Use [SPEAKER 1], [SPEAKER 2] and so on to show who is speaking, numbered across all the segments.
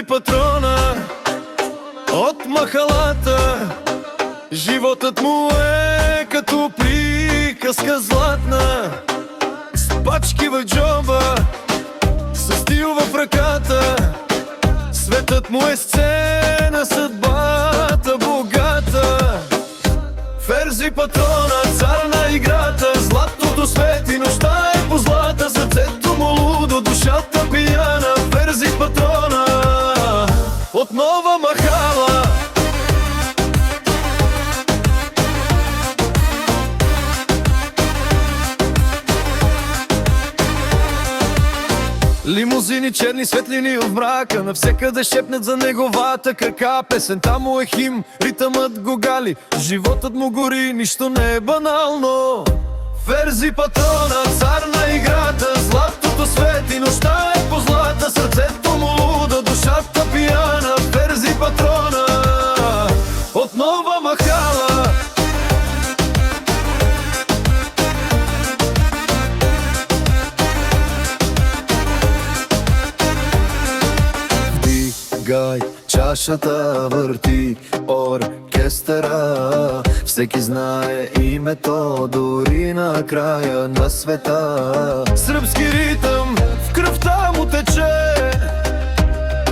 [SPEAKER 1] Ферзи патрона от махалата. Животът му е като приказка златна, с пачки в джоба, с стил в ръката. Светът му е сцена, съдбата богата. Ферзи патрона, цар на играта. Златото свети, нощта е позлата. Сърцето му лудо, душата пияна. Ферзи патрона от Нова Махала. Лимузини, черни светлини в мрака, навсекъде шепнат за неговата крака. Песента му е хим, ритъмът го гали, животът му гори, нищо не е банално. Ферзи патрона, цар на играта. Златото свети, нощта е позлата. Сърцето му луда, душата пияна. Ферзи патрона от Нова Махала. Вдигай чашата, върти оркестъра. Всеки знае името, дори на края на света. Сръбски ритъм в кръвта му тече.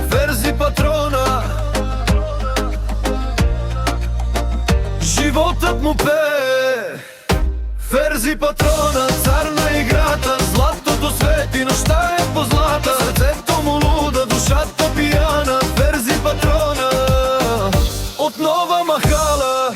[SPEAKER 1] Ферзи патрона, животът му пее. Ферзи патрона, цар на играта. Златото свети, нощта е позлата. Сърцето му луда, душата пияна. Ферзи патрона от Нова Махала.